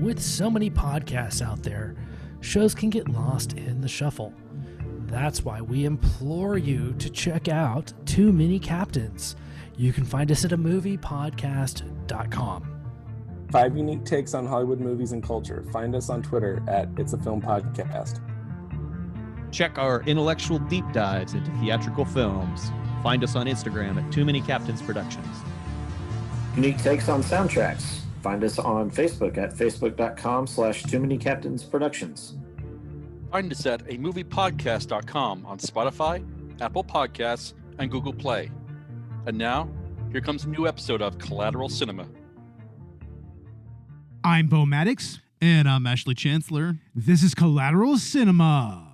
With so many podcasts out there, shows can get lost in the shuffle. That's why we implore you to check out Too Many Captains. You can find us at amoviepodcast.com. 5 unique takes on Hollywood movies and culture. Find us on Twitter at It's a Film Podcast. Check our intellectual deep dives into theatrical films. Find us on Instagram at Too Many Captains Productions. Unique takes on soundtracks. Find us on Facebook at facebook.com/Too Many Captains Productions. Find us at amoviepodcast.com on Spotify, Apple Podcasts, and Google Play. And now, here comes a new episode of Collateral Cinema. I'm Bo Maddox. And I'm Ashley Chancellor. This is Collateral Cinema.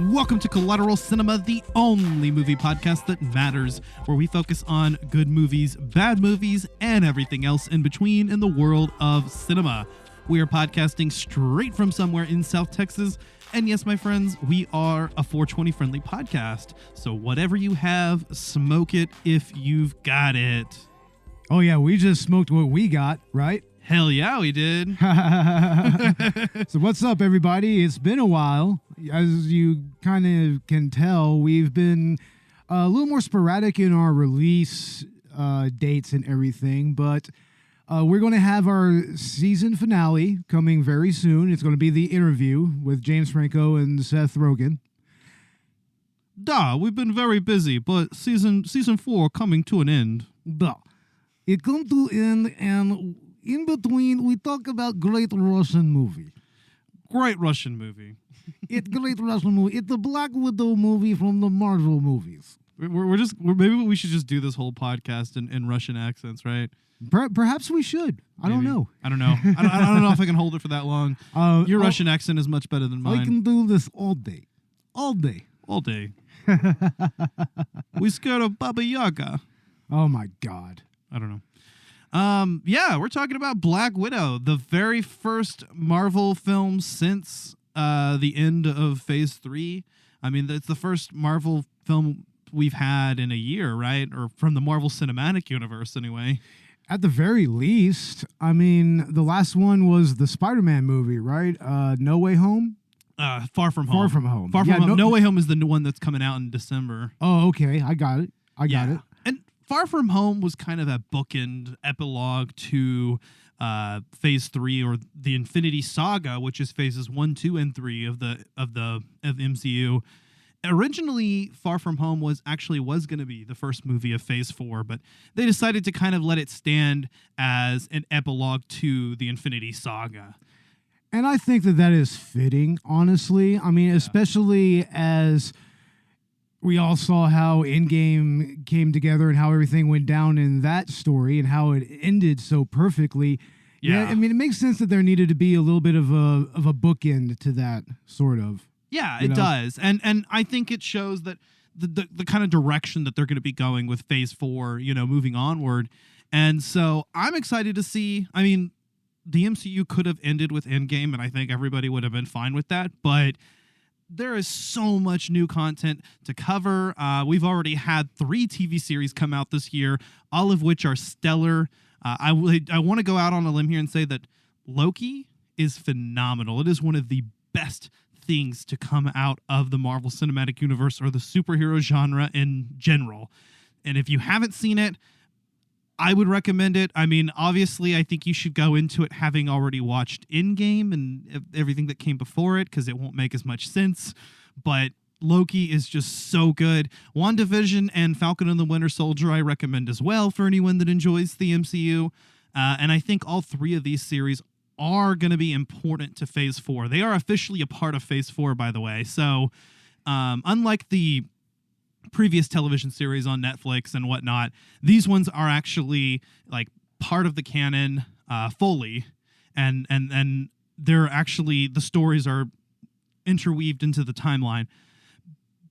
Welcome to Collateral Cinema, the only movie podcast that matters, where we focus on good movies, bad movies, and everything else in between in the world of cinema. We are podcasting straight from somewhere in South Texas, and yes, my friends, we are a 420 friendly podcast, so whatever you have, smoke it if you've got it. Oh yeah, we just smoked what we got, right? Hell yeah, we did. So what's up, everybody? It's been a while. As you kind of can tell, we've been a little more sporadic in our release dates and everything, but we're going to have our season finale coming very soon. It's going to be The Interview with James Franco and Seth Rogen. We've been very busy, but season 4 coming to an end. It comes to end, and in between, we talk about Great Russian Movie. Great Russian movie. It's Great Russian Movie. It's the Black Widow movie from the Marvel movies. Maybe we should just do this whole podcast in Russian accents, right? Perhaps we should. I don't know. I don't know if I can hold it for that long. Your Russian accent is much better than mine. I can do this all day. All day. All day. We scared of Baba Yaga. Oh my God. I don't know. Yeah, we're talking about Black Widow, the very first Marvel film since the end of Phase 3. I mean, it's the first Marvel film we've had in a year, right? Or from the Marvel Cinematic Universe, anyway. At the very least. I mean, the last one was the Spider-Man movie, right? No Way Home? Far From Home. Far From Home. Far From Home. No Way Home is the new one that's coming out in December. Oh, okay. I got it. I got it. And Far From Home was kind of a bookend epilogue to Phase 3, or the Infinity Saga, which is phases 1, 2, and 3 of the MCU. Originally, Far From Home was going to be the first movie of Phase 4, but they decided to kind of let it stand as an epilogue to the Infinity Saga. And I think that is fitting, honestly. I mean, especially as we all saw how Endgame came together and how everything went down in that story and how it ended so perfectly. Yeah, I mean, it makes sense that there needed to be a little bit of a bookend to that, sort of. Yeah, it does. And I think it shows that the kind of direction that they're going to be going with Phase 4, moving onward. And so I'm excited to see. I mean, the MCU could have ended with Endgame, and I think everybody would have been fine with that. But there is so much new content to cover. We've already had 3 TV series come out this year, all of which are stellar. I want to go out on a limb here and say that Loki is phenomenal. It is one of the best things to come out of the Marvel Cinematic Universe, or the superhero genre in general. And if you haven't seen it, I would recommend it. I mean, obviously, I think you should go into it having already watched Endgame and everything that came before it, because it won't make as much sense. But Loki is just so good. WandaVision and Falcon and the Winter Soldier I recommend as well for anyone that enjoys the MCU. And I think all 3 of these series are going to be important to Phase 4. They are officially a part of Phase 4, by the way. So unlike the previous television series on Netflix and whatnot. These ones are actually like part of the canon fully, and they're actually, the stories are interweaved into the timeline.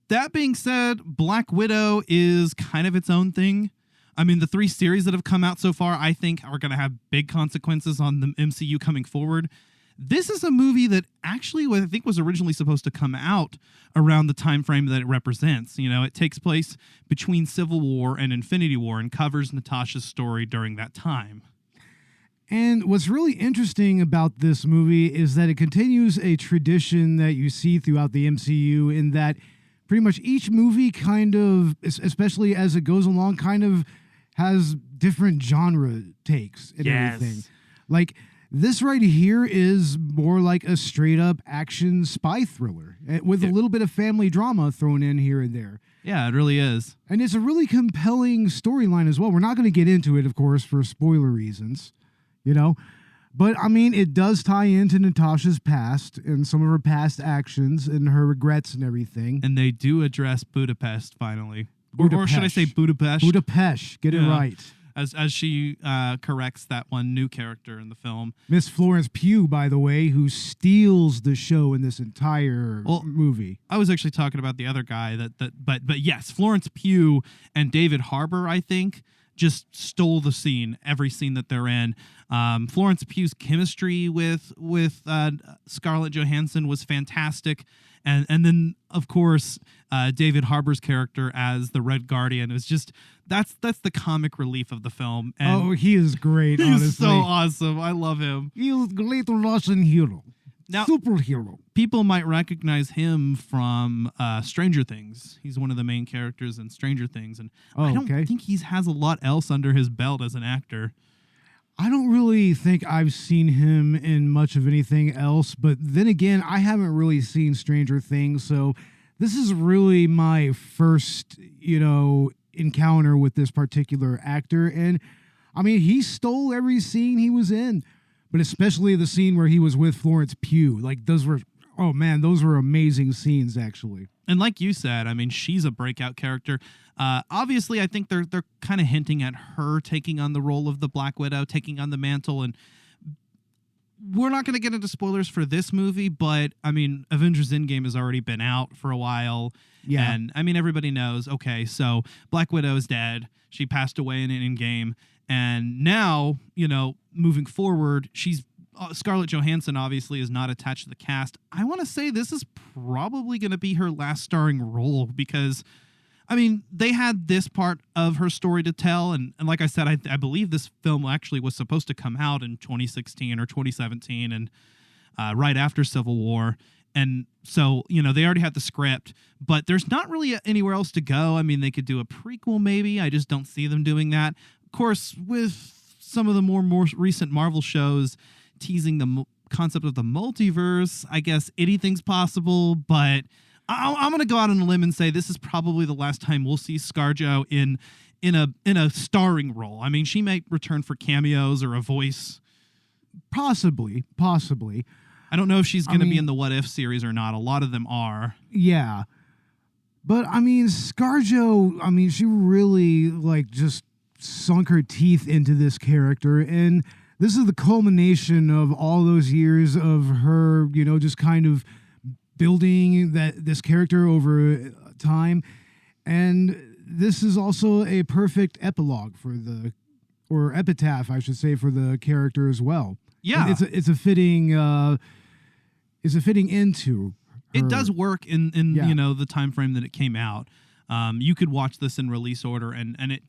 That being said, Black Widow is kind of its own thing. I mean, the 3 series that have come out so far, I think, are going to have big consequences on the MCU coming forward. This is a movie that actually, I think, was originally supposed to come out around the time frame that it represents. You know, it takes place between Civil War and Infinity War and covers Natasha's story during that time. And what's really interesting about this movie is that it continues a tradition that you see throughout the MCU, in that pretty much each movie kind of, especially as it goes along, kind of has different genre takes and everything. Like, this right here is more like a straight up action spy thriller with a little bit of family drama thrown in here and there. Yeah, it really is. And it's a really compelling storyline as well. We're not going to get into it, of course, for spoiler reasons, you know. But, I mean, it does tie into Natasha's past and some of her past actions and her regrets and everything. And they do address Budapest finally. Or should I say Budapest? Budapest. Get it right. As she corrects that one new character in the film. Miss Florence Pugh, by the way, who steals the show in this entire movie. I was actually talking about the other guy, but yes, Florence Pugh and David Harbour, I think, just stole the scene, every scene that they're in. Florence Pugh's chemistry with Scarlett Johansson was fantastic. And then, of course, David Harbour's character as the Red Guardian was just, that's the comic relief of the film. And he is great, honestly. He's so awesome. I love him. He is a great Russian hero. Now, superhero. People might recognize him from Stranger Things. He's one of the main characters in Stranger Things. And I don't think he has a lot else under his belt as an actor. I don't really think I've seen him in much of anything else, but then again, I haven't really seen Stranger Things, so this is really my first, encounter with this particular actor. And I mean, he stole every scene he was in, but especially the scene where he was with Florence Pugh. Like, those were amazing scenes, actually. And like you said, I mean, she's a breakout character. Obviously, I think they're kind of hinting at her taking on the role of the Black Widow, taking on the mantle. And we're not going to get into spoilers for this movie, but I mean, Avengers Endgame has already been out for a while. Yeah. And I mean, everybody knows, okay, so Black Widow is dead. She passed away in Endgame. And now, moving forward, Scarlett Johansson obviously is not attached to the cast. I want to say this is probably going to be her last starring role because, I mean, they had this part of her story to tell. And like I said, I believe this film actually was supposed to come out in 2016 or 2017 and right after Civil War. And so, they already had the script, but there's not really anywhere else to go. I mean, they could do a prequel maybe. I just don't see them doing that. Of course, with some of the more recent Marvel shows teasing the concept of the multiverse, I guess anything's possible, but I'm going to go out on a limb and say this is probably the last time we'll see ScarJo in a starring role. I mean, she might return for cameos or a voice. Possibly. I don't know if she's going to be in the What If series or not. A lot of them are. Yeah. But, I mean, ScarJo, she really, just sunk her teeth into this character, and this is the culmination of all those years of her, just kind of building this character over time. And this is also a perfect epilogue or epitaph, I should say, for the character as well. Yeah. It's a fitting end to her. It does work in the time frame that it came out. You could watch this in release order and it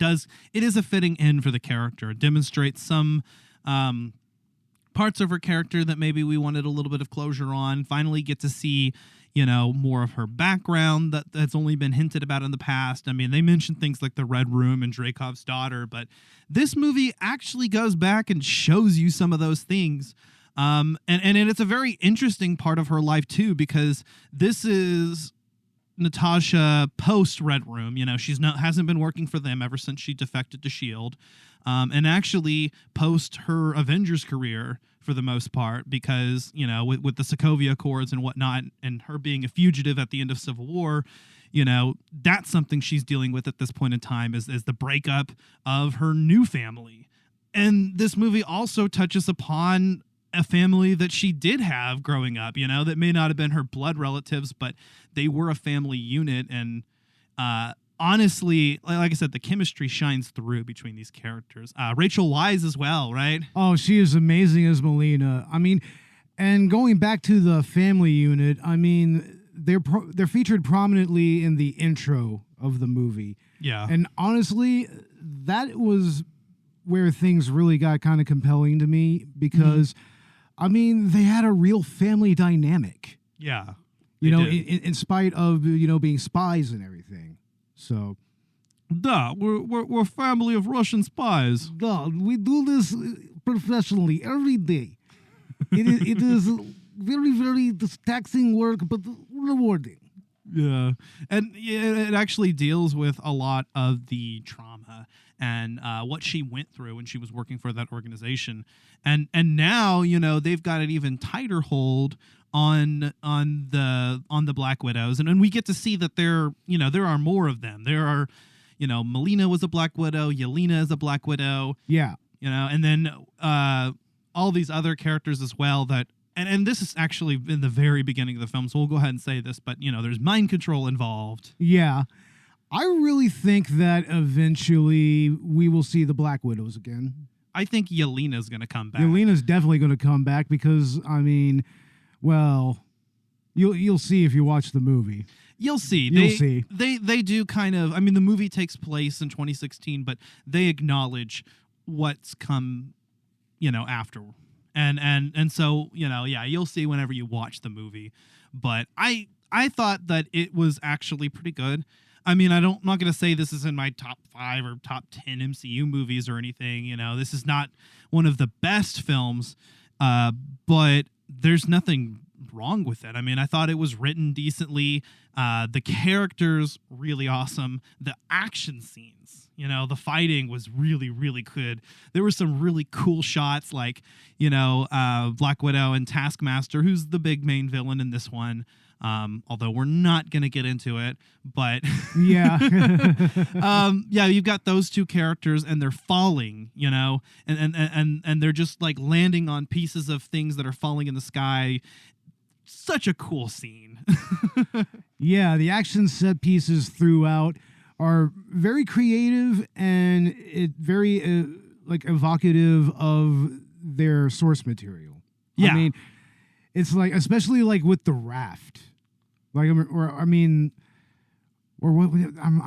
is a fitting end for the character. It demonstrates some parts of her character that maybe we wanted a little bit of closure on. Finally get to see, more of her background that's only been hinted about in the past. I mean, they mentioned things like the Red Room and Dreykov's daughter, but this movie actually goes back and shows you some of those things. And it's a very interesting part of her life too, because this is Natasha post Red Room. Hasn't been working for them ever since she defected to S.H.I.E.L.D. And actually post her Avengers career for the most part, because, with the Sokovia Accords and whatnot, and her being a fugitive at the end of Civil War, that's something she's dealing with at this point in time is the breakup of her new family. And this movie also touches upon a family that she did have growing up, that may not have been her blood relatives, but they were a family unit. And honestly, like I said, the chemistry shines through between these characters. Rachel Weisz as well, right? Oh, she is amazing as Melina. I mean, and going back to the family unit, I mean, they're featured prominently in the intro of the movie. Yeah. And honestly, that was where things really got kind of compelling to me because, I mean, they had a real family dynamic. Yeah. In spite of, being spies and everything. So. Duh, we're a family of Russian spies. Duh, we do this professionally every day. It is very, very taxing work, but rewarding. Yeah. And it actually deals with a lot of the trauma and what she went through when she was working for that organization. And now, they've got an even tighter hold on the Black Widows. And we get to see that there are more of them. There are, Melina was a Black Widow, Yelena is a Black Widow. Yeah. And then all these other characters as well that, and this is actually in the very beginning of the film, so we'll go ahead and say this, but, there's mind control involved. Yeah. I really think that eventually we will see the Black Widows again. I think Yelena's going to come back. Yelena's definitely going to come back because, I mean, well, you'll see if you watch the movie. You'll see. You'll see. They do kind of, I mean, the movie takes place in 2016, but they acknowledge what's come, after. And so, yeah, you'll see whenever you watch the movie. But I thought that it was actually pretty good. I mean, I'm not going to say this is in my top 5 or top 10 MCU movies or anything. This is not one of the best films, but there's nothing wrong with it. I mean, I thought it was written decently. The characters, really awesome. The action scenes, the fighting was really, really good. There were some really cool shots like, Black Widow and Taskmaster, who's the big main villain in this one. Although we're not going to get into it, but yeah, you've got those two characters and they're falling, and they're just like landing on pieces of things that are falling in the sky. Such a cool scene. Yeah, the action set pieces throughout are very creative and it very evocative of their source material. Yeah. I mean, it's like, especially like with the raft. Like, I'm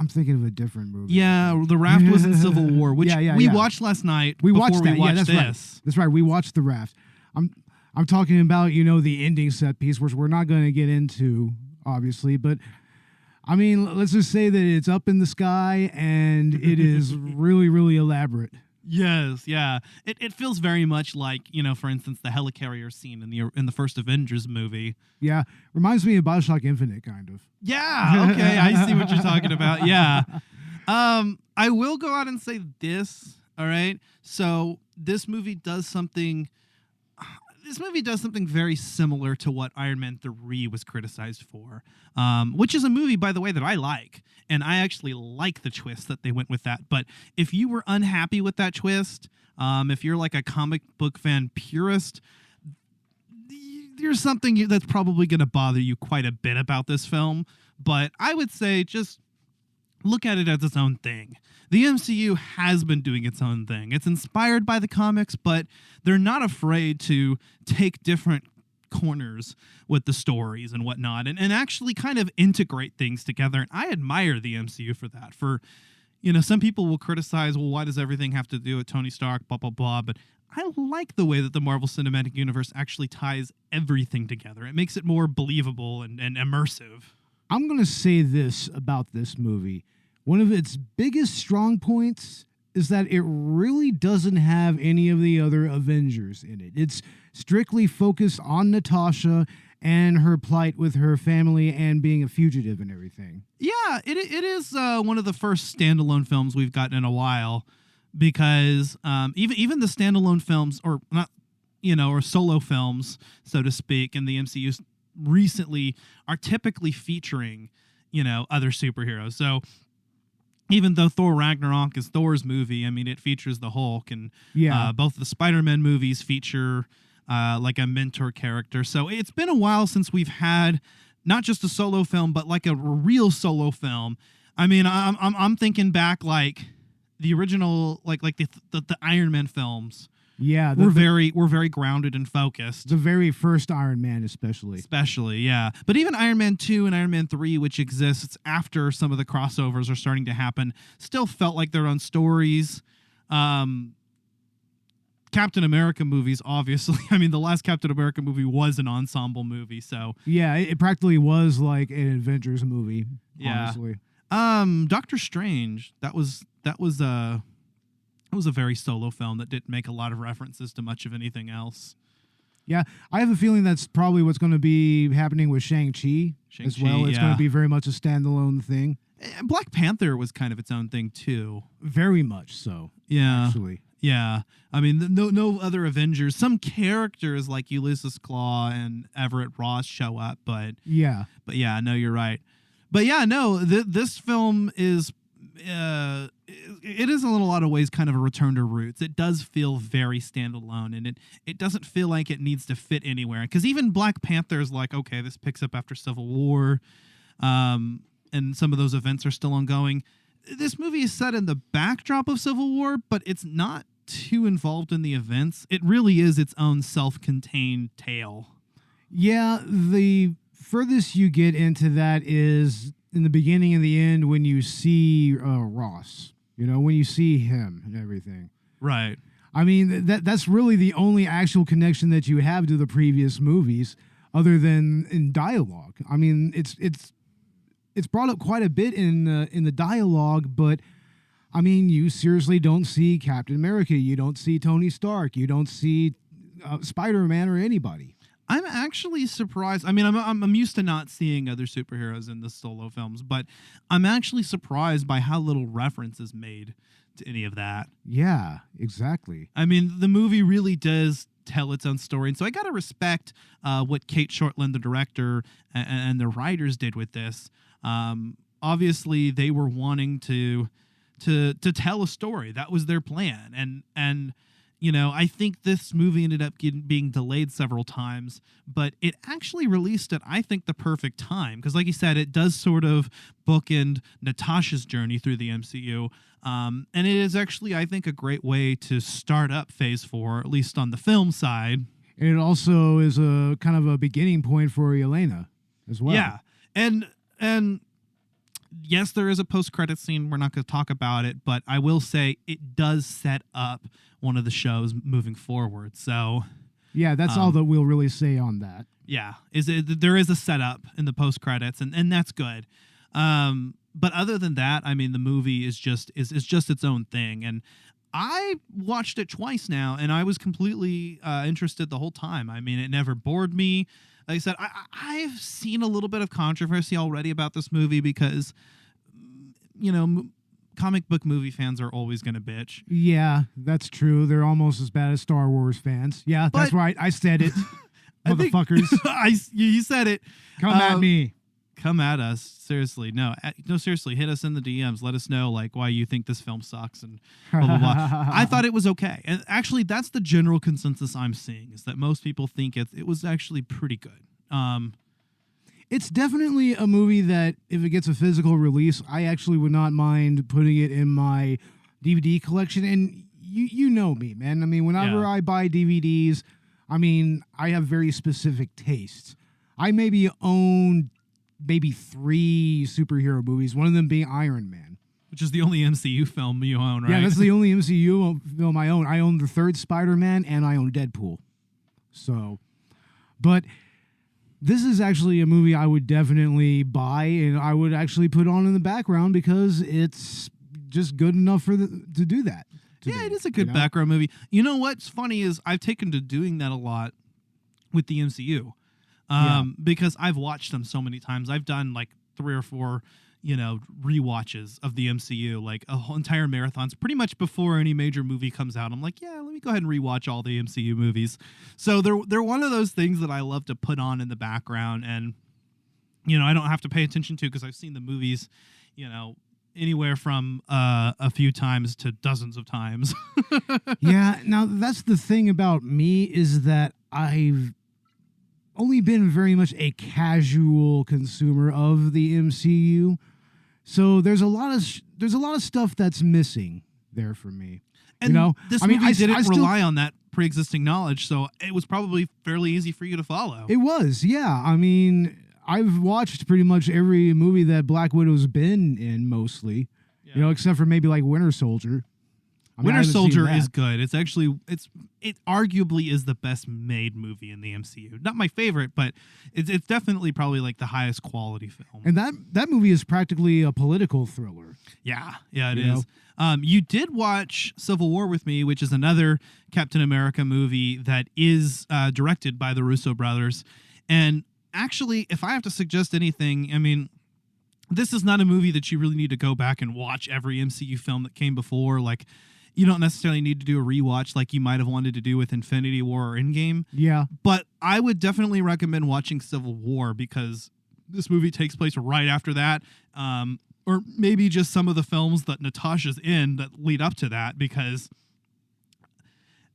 thinking of a different movie. Yeah, the raft was in Civil War, which we watched last night. We watched that. We watched that's this. Right. That's right. We watched the raft. I'm talking about, the ending set piece, which we're not going to get into, obviously, but I mean, let's just say that it's up in the sky and it is really, really elaborate. Yes, yeah. It feels very much like, for instance, the helicarrier scene in the first Avengers movie. Yeah, reminds me of BioShock Infinite, kind of. Yeah, okay, I see what you're talking about. Yeah. I will go out and say this, all right? So this movie does something very similar to what Iron Man 3 was criticized for, which is a movie, by the way, that I like. And I actually like the twist that they went with that. But if you were unhappy with that twist, if you're like a comic book fan purist, there's something that's probably going to bother you quite a bit about this film. But I would say just look at it as its own thing. The MCU has been doing its own thing. It's inspired by the comics, but they're not afraid to take different corners with the stories and whatnot and actually kind of integrate things together. And I admire the MCU for that. For, some people will criticize, well, why does everything have to do with Tony Stark, blah, blah, blah. But I like the way that the Marvel Cinematic Universe actually ties everything together. It makes it more believable and immersive. I'm going to say this about this movie. One of its biggest strong points is that it really doesn't have any of the other Avengers in it. It's strictly focused on Natasha and her plight with her family and being a fugitive and everything. Yeah, it is one of the first standalone films we've gotten in a while because even the standalone films or not, or solo films, so to speak, in the MCU recently are typically featuring other superheroes. So even though Thor Ragnarok is Thor's movie, I mean, it features the Hulk, and both the Spider-Man movies feature like a mentor character. So it's been a while since we've had not just a solo film, but like a real solo film. I mean, I'm thinking back like the original, like the Iron Man films. Yeah, we're very grounded and focused. The very first Iron Man, especially, yeah. But even Iron Man 2 and Iron Man 3, which exists after some of the crossovers are starting to happen, still felt like their own stories. Captain America movies, obviously. I mean, the last Captain America movie was an ensemble movie, so yeah, it practically was like an Avengers movie. Yeah. Honestly. Doctor Strange. That was It was a very solo film that didn't make a lot of references to much of anything else. Yeah, I have a feeling that's probably what's going to be happening with Shang-Chi as well. It's going to be very much a standalone thing. And Black Panther was kind of its own thing, too. Very much so, actually. Yeah. I mean, no other Avengers. Some characters like Ulysses Claw and Everett Ross show up, but yeah, no, you're right. But yeah, no, this film is... it is in a lot of ways kind of a return to roots. It does feel very standalone, and it doesn't feel like it needs to fit anywhere. Because even Black Panther is like, okay, this picks up after Civil War, and some of those events are still ongoing. This movie is set in the backdrop of Civil War, but it's not too involved in the events. It really is its own self-contained tale. Yeah, the furthest you get into that is in the beginning and the end when you see Ross, when you see him and everything. Right. I mean, that's really the only actual connection that you have to the previous movies other than in dialogue. I mean, it's brought up quite a bit in the dialogue, but I mean, you seriously don't see Captain America, you don't see Tony Stark, you don't see Spider-Man or anybody. I'm actually surprised. I mean, I'm used to not seeing other superheroes in the solo films, but I'm actually surprised by how little reference is made to any of that. Yeah, exactly. I mean, the movie really does tell its own story, and so I gotta respect what Cate Shortland, the director, and the writers did with this. Obviously, they were wanting to tell a story. That was their plan, and. I think this movie ended up being delayed several times, but it actually released at, I think, the perfect time. Because like you said, it does sort of bookend Natasha's journey through the MCU. And it is actually, I think, a great way to start up Phase 4, at least on the film side. And it also is a kind of a beginning point for Yelena as well. Yeah. And yes, there is a post-credit scene. We're not going to talk about it, but I will say it does set up one of the shows moving forward. So yeah, that's all that we'll really say on that. Yeah, there is a setup in the post-credits, and that's good. But other than that, I mean, the movie is just its own thing. And I watched it twice now, and I was completely interested the whole time. I mean, it never bored me. Like I said, I've seen a little bit of controversy already about this movie because, comic book movie fans are always going to bitch. Yeah, that's true. They're almost as bad as Star Wars fans. Yeah, that's right. I said it. Motherfuckers. You said it. Come at me. Come at us. Seriously. No, seriously. Hit us in the DMs. Let us know why you think this film sucks and blah, blah, blah. I thought it was okay. And actually, that's the general consensus I'm seeing, is that most people think it was actually pretty good. It's definitely a movie that, if it gets a physical release, I actually would not mind putting it in my DVD collection. And you know me, man. I mean, whenever I buy DVDs, I mean, I have very specific tastes. I maybe own 3 superhero movies, one of them being Iron Man. Which is the only MCU film you own, right? Yeah, that's the only MCU film I own. I own the 3rd Spider-Man, and I own Deadpool. So, but this is actually a movie I would definitely buy, and I would actually put on in the background because it's just good enough to do that. Yeah, it is a good background movie. You know what's funny is I've taken to doing that a lot with the MCU because I've watched them so many times. I've done like 3 or 4, rewatches of the MCU, like a whole entire marathons pretty much before any major movie comes out. I'm like, yeah, let me go ahead and rewatch all the MCU movies. So they're one of those things that I love to put on in the background. And I don't have to pay attention to because I've seen the movies, anywhere from a few times to dozens of times. Yeah, now that's the thing about me is that I've only been very much a casual consumer of the MCU. So there's a lot of stuff that's missing there for me. And this I mean, movie I didn't still rely on that pre-existing knowledge, so it was probably fairly easy for you to follow. It was, yeah. I mean, I've watched pretty much every movie that Black Widow's been in, mostly. Yeah. Except for maybe like Winter Soldier. I Winter haven't seen Soldier that. is good. It arguably is the best made movie in the MCU. Not my favorite, but it's definitely probably like the highest quality film. And that movie is practically a political thriller. Yeah, it is. You did watch Civil War with me, which is another Captain America movie that is directed by the Russo brothers. And actually, if I have to suggest anything, I mean, this is not a movie that you really need to go back and watch every MCU film that came before. Like, you don't necessarily need to do a rewatch like you might have wanted to do with Infinity War or Endgame. Yeah. But I would definitely recommend watching Civil War because this movie takes place right after that. Or maybe just some of the films that Natasha's in that lead up to that, because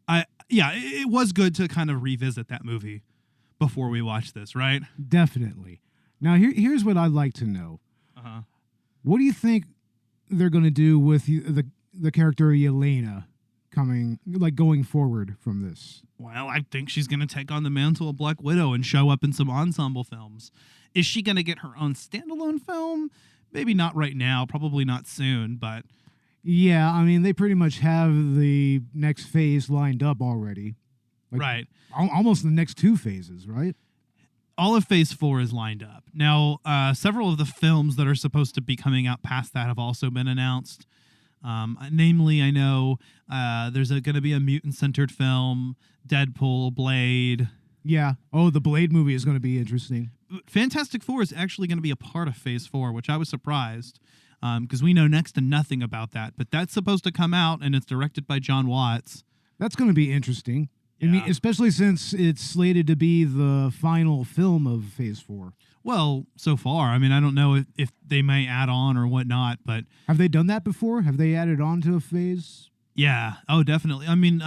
it was good to kind of revisit that movie before we watch this, right? Definitely. Now, here's what I'd like to know. Uh-huh. What do you think they're going to do with the character Yelena going forward from this? Well, I think she's going to take on the mantle of Black Widow and show up in some ensemble films. Is she going to get her own standalone film? Maybe not right now, probably not soon, but... Yeah, I mean, they pretty much have the next phase lined up already. Right. Almost the next two phases, right? All of Phase 4 is lined up. Now, several of the films that are supposed to be coming out past that have also been announced. Namely, I know there's going to be a mutant-centered film, Deadpool, Blade. Yeah. Oh, the Blade movie is going to be interesting. Fantastic Four is actually going to be a part of Phase 4, which I was surprised because we know next to nothing about that. But that's supposed to come out, and it's directed by John Watts. That's going to be interesting. Yeah. I mean, especially since it's slated to be the final film of Phase 4. Well, so far. I mean, I don't know if they may add on or whatnot, but... Have they done that before? Have they added on to a phase? Yeah. Oh, definitely. I mean,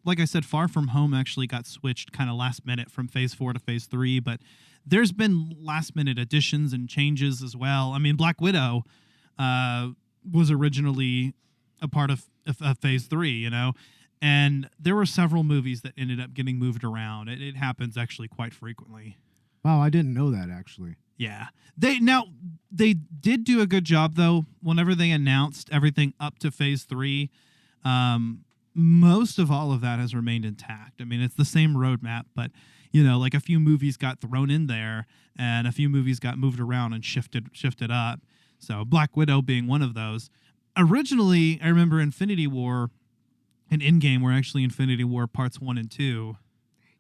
like I said, Far From Home actually got switched kind of last minute from Phase 4 to Phase 3, but there's been last minute additions and changes as well. I mean, Black Widow was originally a part of Phase 3, and there were several movies that ended up getting moved around. It happens actually quite frequently. Wow, I didn't know that, actually. Yeah. They did do a good job, though. Whenever they announced everything up to Phase 3, most of all of that has remained intact. I mean, it's the same roadmap, but, like a few movies got thrown in there and a few movies got moved around and shifted up. So Black Widow being one of those. Originally, I remember Infinity War and Endgame were actually Infinity War Parts 1 and 2.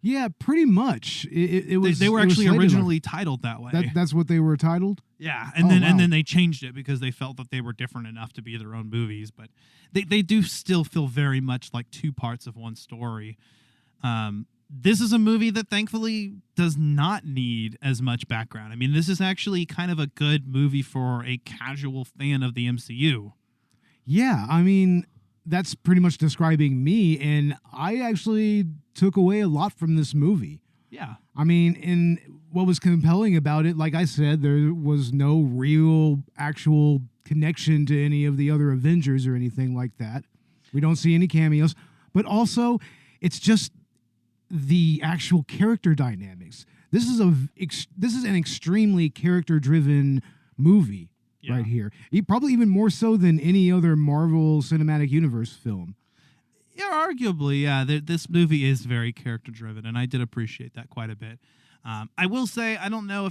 Yeah, pretty much. It was. They were actually originally titled that way. That's what they were titled. Yeah, and then they changed it because they felt that they were different enough to be their own movies. But they do still feel very much like two parts of one story. This is a movie that thankfully does not need as much background. I mean, this is actually kind of a good movie for a casual fan of the MCU. Yeah, I mean, that's pretty much describing me, and I actually took away a lot from this movie. Yeah. I mean, and what was compelling about it, like I said, there was no real actual connection to any of the other Avengers or anything like that. We don't see any cameos, but also it's just the actual character dynamics. This is an extremely character-driven movie. Yeah. Right here. Probably even more so than any other Marvel Cinematic Universe film. Yeah, arguably, yeah. This movie is very character-driven, and I did appreciate that quite a bit. I will say, I don't know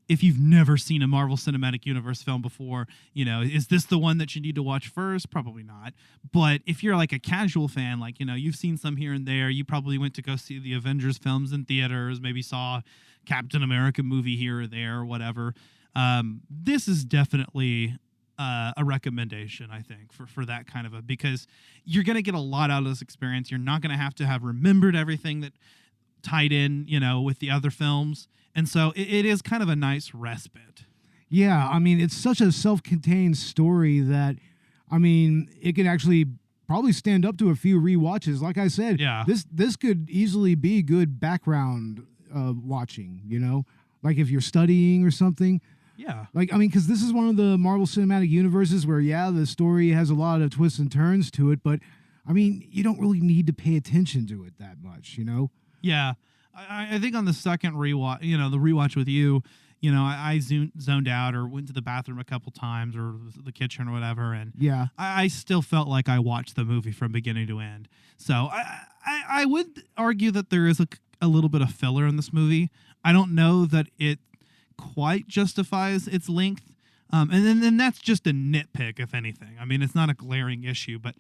if you've never seen a Marvel Cinematic Universe film before, is this the one that you need to watch first? Probably not. But if you're like a casual fan, like, you've seen some here and there, you probably went to go see the Avengers films in theaters, maybe saw Captain America movie here or there or whatever. This is definitely a recommendation, I think, for that kind of because you're going to get a lot out of this experience. You're not going to have remembered everything that tied in, with the other films. And so it is kind of a nice respite. Yeah, I mean, it's such a self-contained story that, I mean, it can actually probably stand up to a few rewatches. Like I said, Yeah. this could easily be good background watching, like if you're studying or something. Yeah. Like, I mean, because this is one of the Marvel Cinematic Universes where, the story has a lot of twists and turns to it, but, I mean, you don't really need to pay attention to it that much, Yeah. I think on the second rewatch, the rewatch with you, I zoned out or went to the bathroom a couple times or the kitchen or whatever. And Yeah. I still felt like I watched the movie from beginning to end. So I would argue that there is a little bit of filler in this movie. I don't know that it quite justifies its length. And then that's just a nitpick, if anything. I mean, it's not a glaring issue, but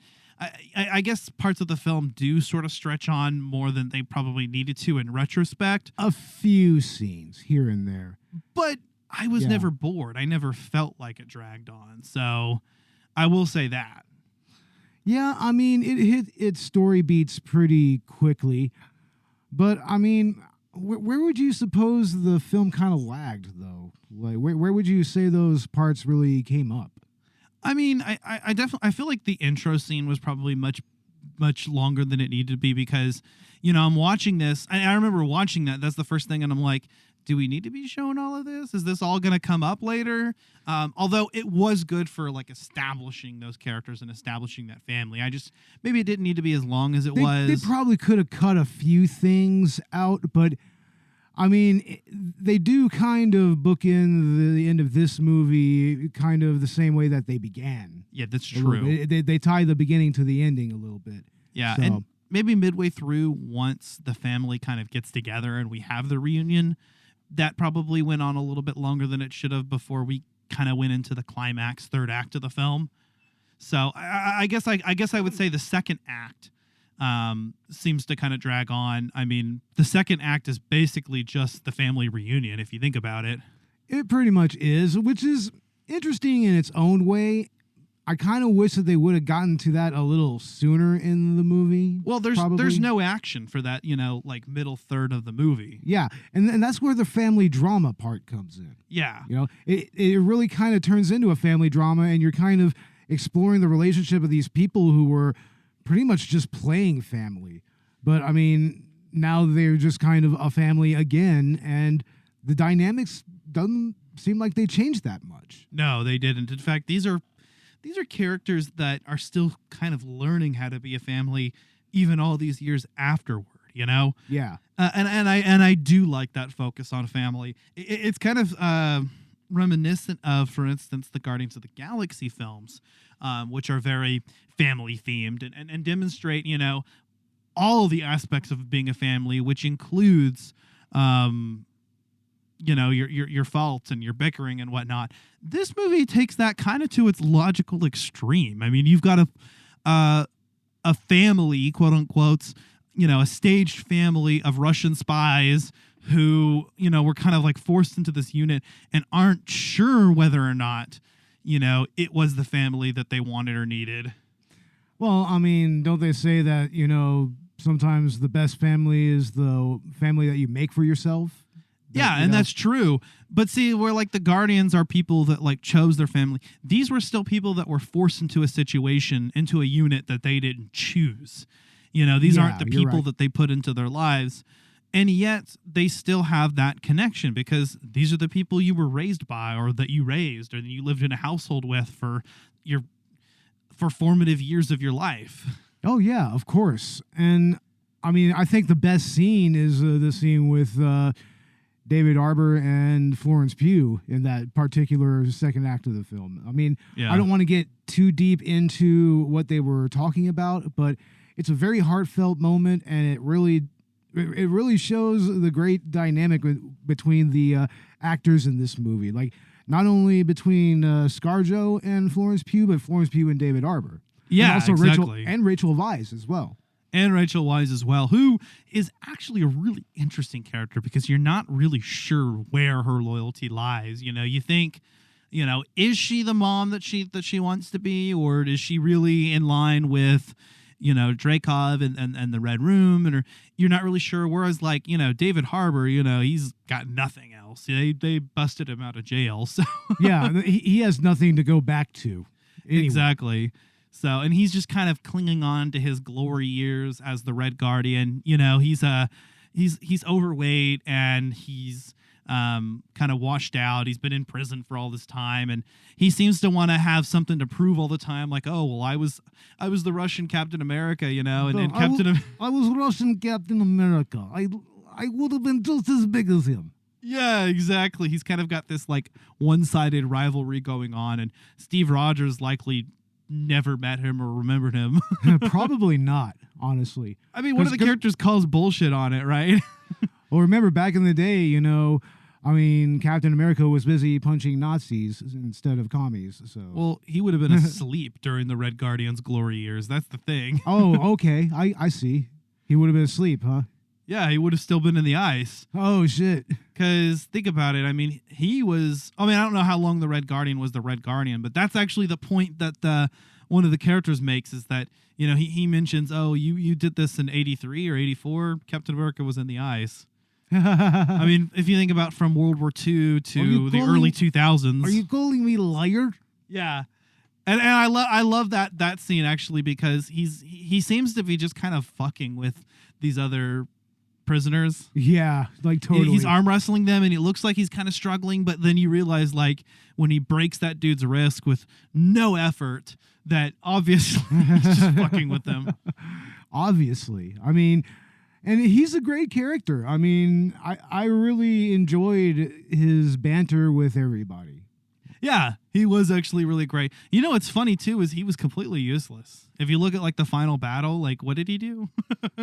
I guess parts of the film do sort of stretch on more than they probably needed to in retrospect. A few scenes here and there. But I was never bored. I never felt like it dragged on. So I will say that. Yeah, I mean, it hit its story beats pretty quickly. But, I mean, where would you suppose the film kind of lagged, though? Like, where would you say those parts really came up? I mean, I definitely feel like the intro scene was probably much longer than it needed to be because, I'm watching this. I remember watching that. That's the first thing. And I'm like, do we need to be showing all of this? Is this all going to come up later? Although it was good for like establishing those characters and establishing that family. Maybe it didn't need to be as long as it was. They probably could have cut a few things out, but I mean, they do kind of bookend the end of this movie kind of the same way that they began. Yeah, that's true. They tie the beginning to the ending a little bit. Yeah, so. And maybe midway through, once the family kind of gets together and we have the reunion, that probably went on a little bit longer than it should have before we kind of went into the climax, third act of the film. So I guess I would say the second act seems to kind of drag on. I mean, the second act is basically just the family reunion, if you think about it. It pretty much is, which is interesting in its own way. I kind of wish that they would have gotten to that a little sooner in the movie. Well, there's no action for that, like middle third of the movie. Yeah, and that's where the family drama part comes in. Yeah. It really kind of turns into a family drama, and you're kind of exploring the relationship of these people who were pretty much just playing family. But, I mean, now they're just kind of a family again, and the dynamics doesn't seem like they changed that much. No, they didn't. In fact, these are characters that are still kind of learning how to be a family even all these years afterward, Yeah. And I do like that focus on family. It's kind of reminiscent of, for instance, the Guardians of the Galaxy films, which are very family themed and demonstrate, all of the aspects of being a family, which includes, your faults and your bickering and whatnot. This movie takes that kind of to its logical extreme. I mean, you've got a family, quote unquote, a staged family of Russian spies who, were kind of like forced into this unit and aren't sure whether or not, it was the family that they wanted or needed. Well, I mean, don't they say that, sometimes the best family is the family that you make for yourself? Yeah, and that's true. But see, where like the Guardians are people that like chose their family. These were still people that were forced into a situation, into a unit that they didn't choose. These aren't the people right. that they put into their lives. And yet they still have that connection because these are the people you were raised by or that you raised or that you lived in a household with for formative years of your life. Oh, yeah, of course. And I mean, I think the best scene is the scene with David Arbor and Florence Pugh in that particular second act of the film. I mean, I don't want to get too deep into what they were talking about, but it's a very heartfelt moment, and it really shows the great dynamic between the actors in this movie. Like, not only between ScarJo and Florence Pugh, but Florence Pugh and David Arbor. Yeah, and also exactly. Rachel Weisz as well. And Rachel Weisz as well, who is actually a really interesting character because you're not really sure where her loyalty lies. You think, is she the mom that she wants to be, or is she really in line with, Dreykov and the Red Room, and you're not really sure. Whereas like, David Harbour, he's got nothing else. They busted him out of jail. So yeah, he has nothing to go back to. Anyway. Exactly. So, and he's just kind of clinging on to his glory years as the Red Guardian. He's overweight and he's kind of washed out. He's been in prison for all this time, and he seems to want to have something to prove all the time. Like, oh well, I was the Russian Captain America, and I was Russian Captain America. I would have been just as big as him. Yeah, exactly. He's kind of got this like one-sided rivalry going on, and Steve Rogers likely never met him or remembered him. Probably not, honestly. I mean, one of the characters calls bullshit on it, right? Well, remember back in the day, Captain America was busy punching Nazis instead of commies. So, well, he would have been asleep during the Red Guardian's glory years. That's the thing. Oh, okay. I see. He would have been asleep, huh? Yeah, he would have still been in the ice. Oh, shit. Because think about it. I mean, I don't know how long the Red Guardian was the Red Guardian, but that's actually the point that one of the characters makes is that, he mentions, oh, you did this in 83 or 84. Captain America was in the ice. I mean, if you think about from World War II to the early 2000s. Are you calling me liar? Yeah. And I love that scene actually, because he seems to be just kind of fucking with these other prisoners. Yeah, like totally. He's arm wrestling them, and it looks like he's kind of struggling, but then you realize, like, when he breaks that dude's wrist with no effort, that obviously he's just fucking with them. Obviously. I mean, and he's a great character. I mean, I really enjoyed his banter with everybody. Yeah, he was actually really great. What's funny, too, is he was completely useless. If you look at, like, the final battle, like, what did he do?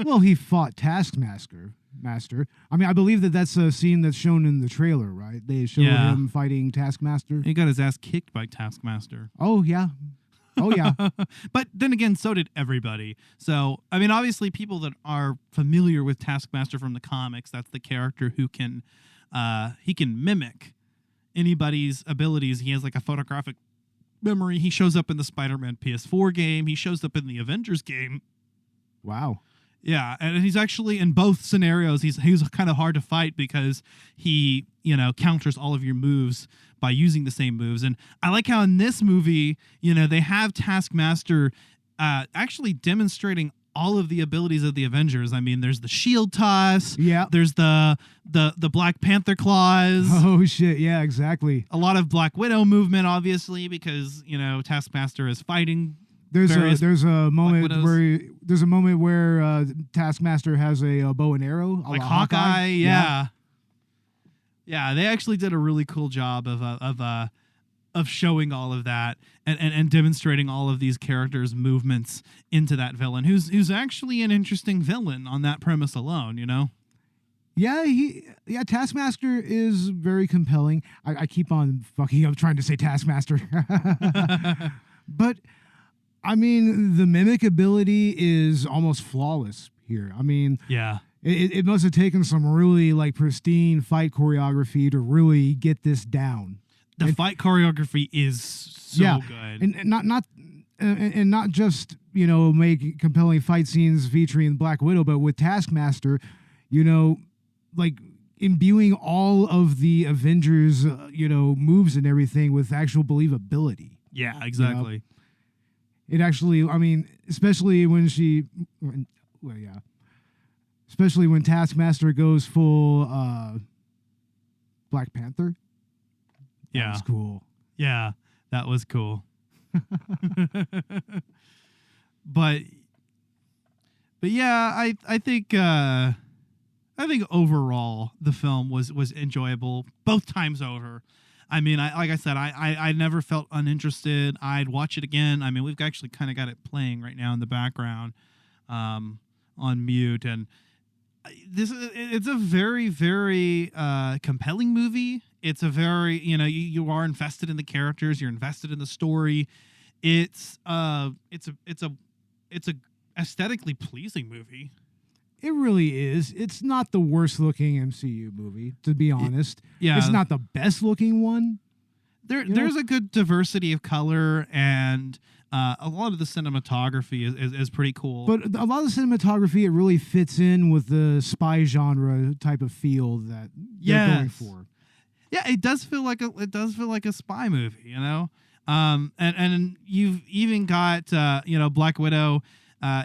Well, he fought Taskmaster. I mean, I believe that's a scene that's shown in the trailer, right? They show him fighting Taskmaster. He got his ass kicked by Taskmaster. Oh, yeah. Oh, yeah. But then again, so did everybody. So, I mean, obviously, people that are familiar with Taskmaster from the comics, that's the character who can mimic anybody's abilities. He has like a photographic memory. He shows up in the Spider-Man PS4 game. He shows up in the Avengers game. Wow. Yeah, and he's actually in both scenarios. He's kind of hard to fight because he, counters all of your moves by using the same moves. And I like how in this movie, they have Taskmaster actually demonstrating all of the abilities of the Avengers. I mean, there's the shield toss. Yeah. There's the Black Panther claws. Oh shit! Yeah, exactly. A lot of Black Widow movement, obviously, because Taskmaster is fighting. There's a moment where Taskmaster has a bow and arrow, like Hawkeye. Yeah. They actually did a really cool job of showing all of that and demonstrating all of these characters' movements into that villain, who's actually an interesting villain on that premise alone. Yeah, Taskmaster is very compelling. I keep on fucking up trying to say Taskmaster, but. I mean, the mimic ability is almost flawless here. I mean, yeah, it must have taken some really like pristine fight choreography to really get this down. The fight choreography is so good, and not just make compelling fight scenes featuring Black Widow, but with Taskmaster, like imbuing all of the Avengers, moves and everything with actual believability. Yeah, exactly. It actually, I mean, especially when Taskmaster goes full Black Panther. Yeah. That was cool. Yeah, that was cool. But yeah, I think overall the film was enjoyable both times over. I mean, like I said, I never felt uninterested. I'd watch it again. I mean, we've actually kind of got it playing right now in the background on mute. And it's a very, very compelling movie. It's a very, you are invested in the characters. You're invested in the story. It's a aesthetically pleasing movie. It really is. It's not the worst looking MCU movie, to be honest. Yeah. It's not the best looking one. There's a good diversity of color, and a lot of the cinematography is pretty cool. But a lot of the cinematography, it really fits in with the spy genre type of feel that they're going for. Yeah, it does feel like a spy movie, you know. And you've even got Black Widow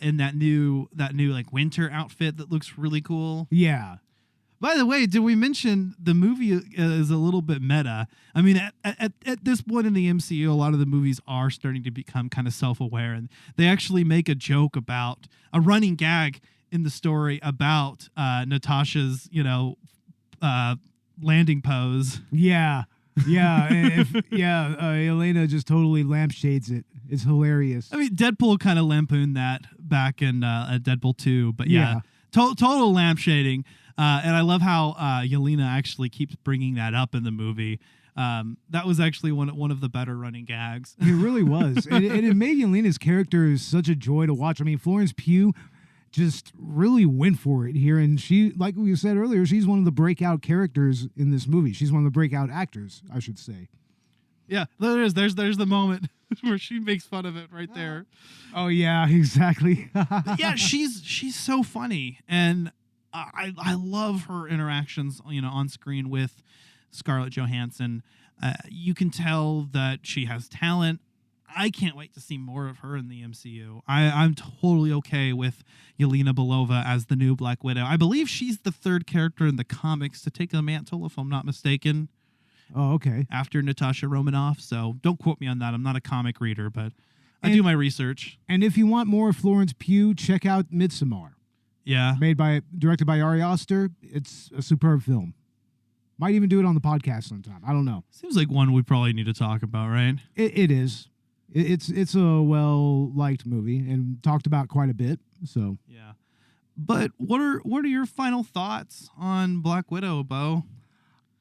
in that new like winter outfit that looks really cool. Yeah. By the way, did we mention the movie is a little bit meta? I mean, at this point in the MCU, a lot of the movies are starting to become kind of self-aware, and they actually make a joke about a running gag in the story about Natasha's, landing pose. Yeah. Yeah. Elena just totally lampshades it. It's hilarious. I mean, Deadpool kind of lampooned that back in Deadpool 2, but yeah. Total lampshading. And I love how Yelena actually keeps bringing that up in the movie. That was actually one of the better running gags. It really was. and it made Yelena's character such a joy to watch. I mean, Florence Pugh just really went for it here. And she, like we said earlier, she's one of the breakout characters in this movie. She's one of the breakout actors, I should say. Yeah, there it is. There's the moment where she makes fun of it right there. Oh, yeah, exactly. Yeah, she's so funny. And I love her interactions, on screen with Scarlett Johansson. You can tell that she has talent. I can't wait to see more of her in the MCU. I'm totally okay with Yelena Belova as the new Black Widow. I believe she's the third character in the comics to take the mantle, if I'm not mistaken. Oh, okay. After Natasha Romanoff. So don't quote me on that. I'm not a comic reader, but I do my research. And if you want more Florence Pugh, check out Midsommar. Yeah. Directed by Ari Aster. It's a superb film. Might even do it on the podcast sometime. I don't know. Seems like one we probably need to talk about, right? It is. It's a well-liked movie and talked about quite a bit. So yeah. But what are your final thoughts on Black Widow, Bo?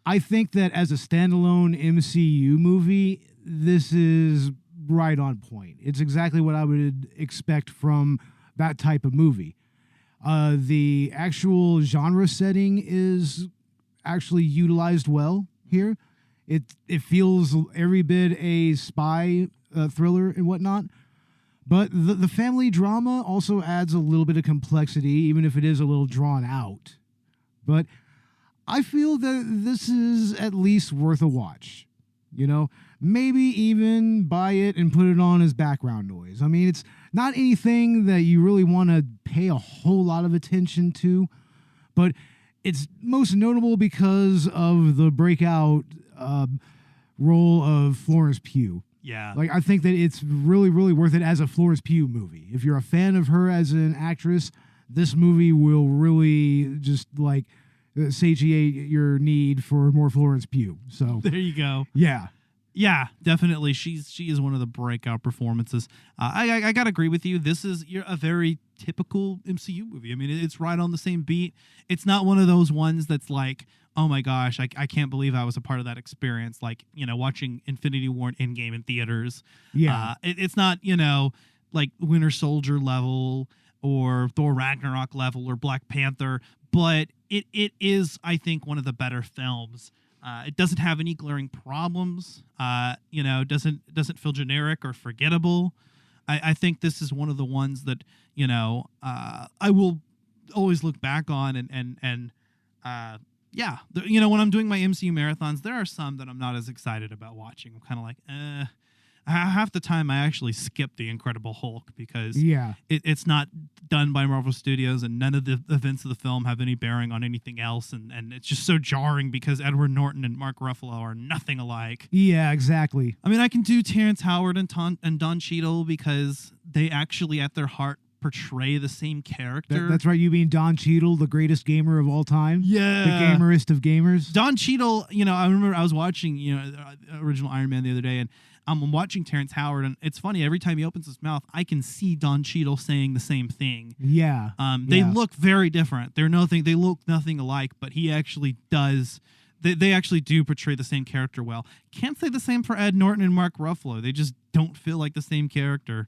I think that as a standalone MCU movie, this is right on point. It's exactly what I would expect from that type of movie. The actual genre setting is actually utilized well here. It feels every bit a spy thriller and whatnot. But the family drama also adds a little bit of complexity, even if it is a little drawn out. But I feel that this is at least worth a watch. Maybe even buy it and put it on as background noise. I mean, it's not anything that you really want to pay a whole lot of attention to, but it's most notable because of the breakout role of Florence Pugh. Yeah. Like, I think that it's really, really worth it as a Florence Pugh movie. If you're a fan of her as an actress, this movie will really just, satiate your need for more Florence Pugh. So there you go. Yeah. Yeah, definitely. She is one of the breakout performances. I gotta agree with you. This is a very typical MCU movie. I mean, it's right on the same beat. It's not one of those ones that's like, oh my gosh, I can't believe I was a part of that experience. Like, watching Infinity War and Endgame in theaters. Yeah. It's not, like Winter Soldier level or Thor Ragnarok level or Black Panther, but it is, I think, one of the better films. It doesn't have any glaring problems. Doesn't feel generic or forgettable. I think this is one of the ones that I will always look back on and when I'm doing my MCU marathons, there are some that I'm not as excited about watching. I'm kind of like, half the time I actually skip the Incredible Hulk because it's not done by Marvel Studios and none of the events of the film have any bearing on anything else, and it's just so jarring because Edward Norton and Mark Ruffalo are nothing alike. Yeah, exactly. I mean, I can do Terrence Howard and Don Cheadle because they actually at their heart portray the same character. That's right. You mean Don Cheadle, the greatest gamer of all time? Yeah. The gamerest of gamers? Don Cheadle, I remember I was watching, original Iron Man the other day, and I'm watching Terrence Howard, and it's funny, every time he opens his mouth, I can see Don Cheadle saying the same thing. Yeah. They look very different. They look nothing alike, but he actually does. They actually do portray the same character well. Can't say the same for Ed Norton and Mark Ruffalo. They just don't feel like the same character.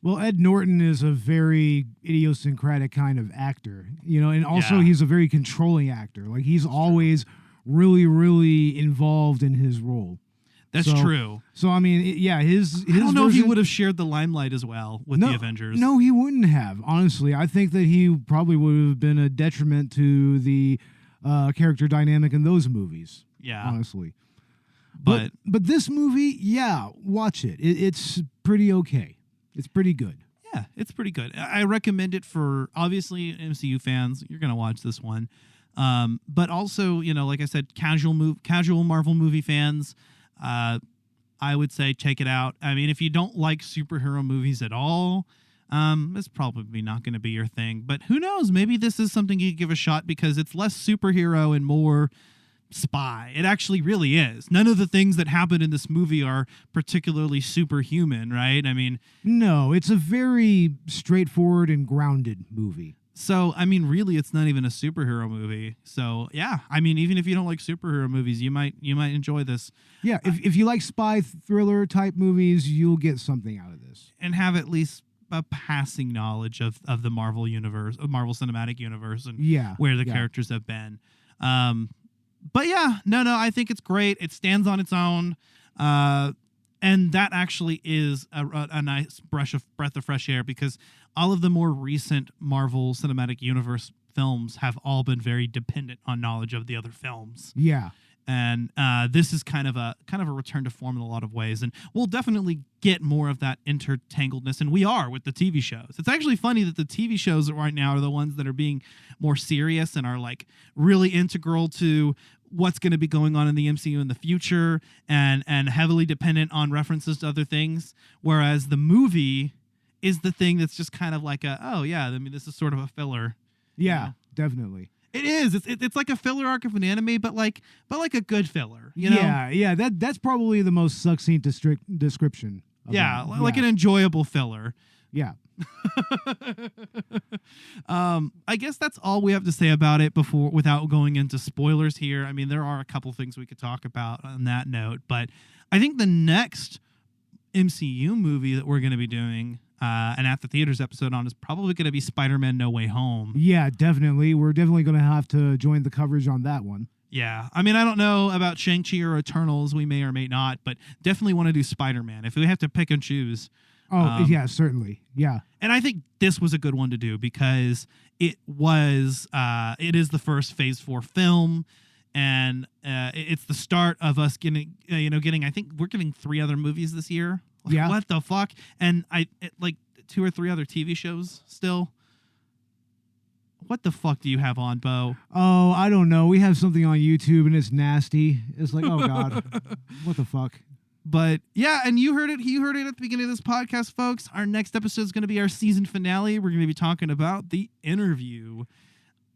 Well, Ed Norton is a very idiosyncratic kind of actor, and also he's a very controlling actor. Like, he's always really, really involved in his role. That's true. So I mean, his I don't know if he version- would have shared the limelight as well with the Avengers. No, he wouldn't have. Honestly, I think that he probably would have been a detriment to the character dynamic in those movies. Yeah. Honestly. But this movie, watch it. It's pretty okay. It's pretty good. yeah, it's pretty good. I recommend it for obviously MCU fans. You're gonna watch this one, but also like I said, casual Marvel movie fans. I would say check it out. I mean, if you don't like superhero movies at all, it's probably not going to be your thing. But who knows? Maybe this is something you could give a shot because it's less superhero and more spy. It actually really is. None of the things that happen in this movie are particularly superhuman, right? I mean, no, it's a very straightforward and grounded movie. So, I mean, really, it's not even a superhero movie. So, yeah, I mean, even if you don't like superhero movies, you might enjoy this. Yeah, if you like spy thriller type movies, you'll get something out of this. And have at least a passing knowledge of the Marvel universe, of Marvel Cinematic Universe, and where the characters have been. But yeah, no, I think it's great. It stands on its own. And that actually is a nice breath of fresh air because all of the more recent Marvel Cinematic Universe films have all been very dependent on knowledge of the other films. Yeah. And this is kind of a return to form in a lot of ways. And we'll definitely get more of that intertangledness. And we are with the TV shows. It's actually funny that the TV shows right now are the ones that are being more serious and are like really integral to what's going to be going on in the MCU in the future and heavily dependent on references to other things. Whereas the movie is the thing that's just kind of like this is sort of a filler. Yeah, definitely. It is. It's like a filler arc of an anime, but like a good filler. You know? Yeah. That's probably the most succinct description. Like an enjoyable filler. Yeah. I guess that's all we have to say about it without going into spoilers here. I mean, there are a couple things we could talk about on that note, but I think the next MCU movie that we're going to be doing an At the Theaters episode on is probably going to be Spider-Man No Way Home. Yeah, definitely. We're definitely going to have to join the coverage on that one. Yeah. I mean, I don't know about Shang-Chi or Eternals. We may or may not, but definitely want to do Spider-Man if we have to pick and choose. Oh, yeah, certainly. Yeah. And I think this was a good one to do because it is the first Phase 4 film, and it's the start of us getting, I think we're getting 3 other movies this year. Yeah. What the fuck? And like 2 or 3 other TV shows still. What the fuck do you have on, Bo? Oh, I don't know. We have something on YouTube and it's nasty. It's like, oh God, what the fuck? But yeah, and you heard it at the beginning of this podcast, folks. Our next episode is going to be our season finale. We're going to be talking about The Interview.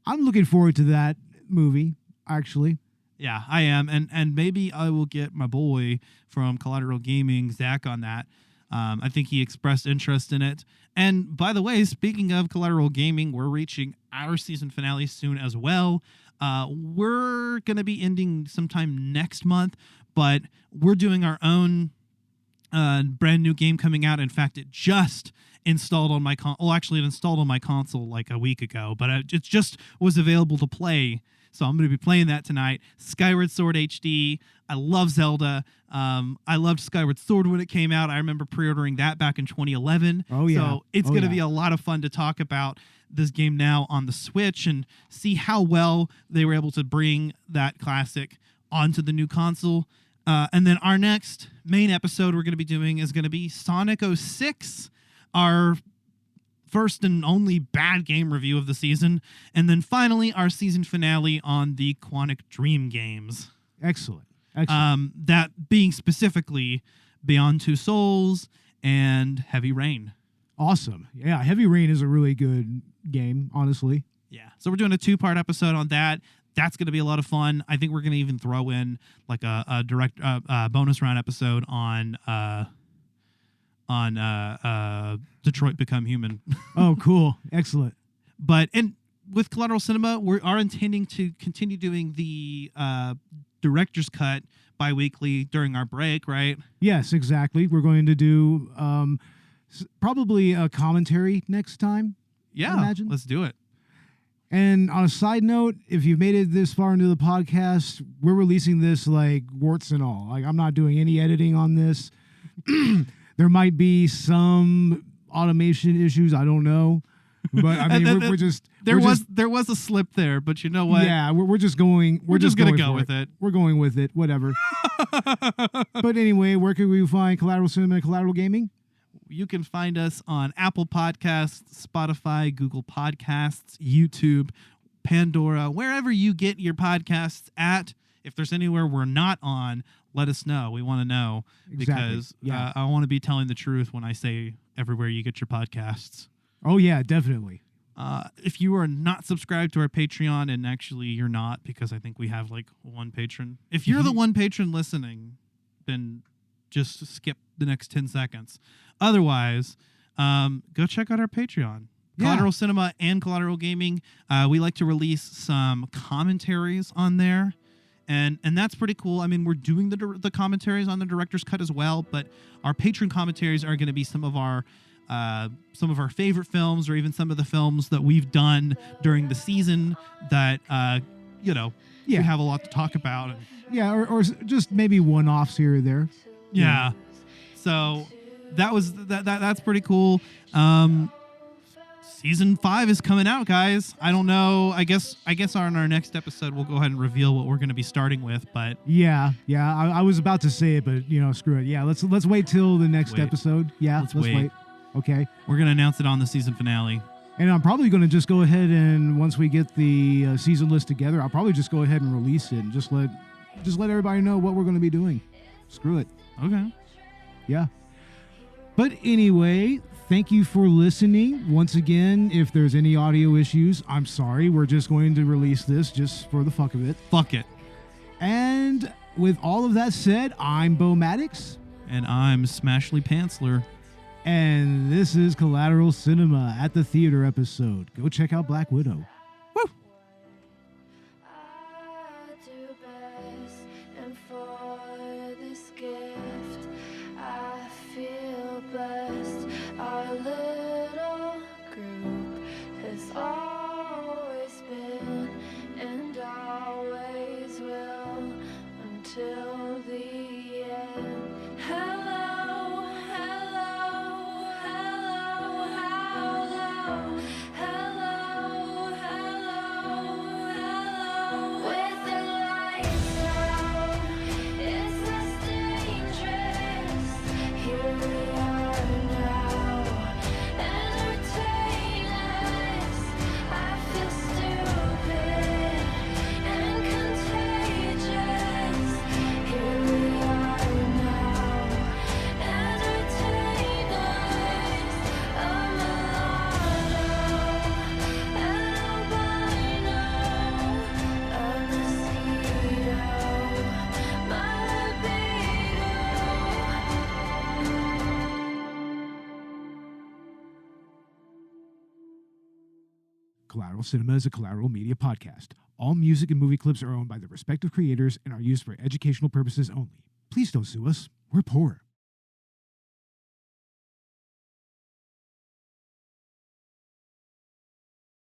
I'm looking forward to that movie, actually. Yeah, I am. And maybe I will get my boy from Collateral Gaming, Zach, on that. I think he expressed interest in it. And by the way, speaking of Collateral Gaming, we're reaching our season finale soon as well. We're going to be ending sometime next month, but we're doing our own brand new game coming out. In fact, it just installed on my it installed on my console like a week ago, but it just was available to play. So I'm going to be playing that tonight. Skyward Sword HD. I love Zelda. I loved Skyward Sword when it came out. I remember pre-ordering that back in 2011. Oh, yeah. So it's going to be a lot of fun to talk about this game now on the Switch and see how well they were able to bring that classic onto the new console. And then our next main episode we're going to be doing is going to be Sonic 06, our first and only bad game review of the season. And then finally, our season finale on the Quantic Dream games. Excellent. That being specifically Beyond Two Souls and Heavy Rain. Awesome. Yeah, Heavy Rain is a really good game, honestly. Yeah. So we're doing a 2-part episode on that. That's going to be a lot of fun. I think we're going to even throw in like a direct bonus round episode on Detroit Become Human. Oh, cool. Excellent. And with Collateral Cinema, we are intending to continue doing the director's cut bi-weekly during our break, right? Yes, exactly. We're going to do probably a commentary next time. Yeah, I imagine. let's do it. And on a side note, if you've made it this far into the podcast, we're releasing this like warts and all. Like I'm not doing any editing on this. There might be some automation issues. I don't know. But I mean, we're just there was a slip there, but you know what? Yeah, we're just going. We're just gonna go with it. We're going with it. Whatever. But anyway, where can we find Collateral Cinema and Collateral Gaming? You can find us on Apple Podcasts, Spotify, Google Podcasts, YouTube, Pandora, wherever you get your podcasts at. If there's anywhere we're not on, let us know. We want to know because I want to be telling the truth when I say everywhere you get your podcasts. Oh, yeah, definitely. If you are not subscribed to our Patreon, and actually you're not because I think we have like one patron. If you're the one patron listening, then just skip the next 10 seconds. Otherwise, go check out our Patreon. Collateral Cinema and Collateral Gaming. We like to release some commentaries on there. And that's pretty cool. I mean, we're doing the commentaries on the director's cut as well, but our patron commentaries are going to be some of our favorite films, or even some of the films that we've done during the season that we have a lot to talk about. Yeah, or just maybe one-offs here or there. Yeah. So that's pretty cool. Season 5 is coming out, guys. I don't know. I guess on our next episode we'll go ahead and reveal what we're going to be starting with. But yeah. I was about to say it, but screw it. Yeah, let's wait till the next episode. Yeah, let's wait. Okay, we're going to announce it on the season finale. And I'm probably going to just go ahead and once we get the season list together, I'll probably just go ahead and release it and just let everybody know what we're going to be doing. Screw it. Okay. Yeah. But anyway, thank you for listening. Once again, if there's any audio issues, I'm sorry. We're just going to release this just for the fuck of it. Fuck it. And with all of that said, I'm Bo Maddox. And I'm Smashley Pantsler. And this is Collateral Cinema at the Theater episode. Go check out Black Widow. Woo! Our little group has always been and always will until the end. Hello, hello, hello, hello, hello, hello, hello. With the lights out, it's less dangerous. Here we are. Collateral Cinema is a Collateral Media podcast. All music and movie clips are owned by their respective creators and are used for educational purposes only. Please don't sue us. We're poor.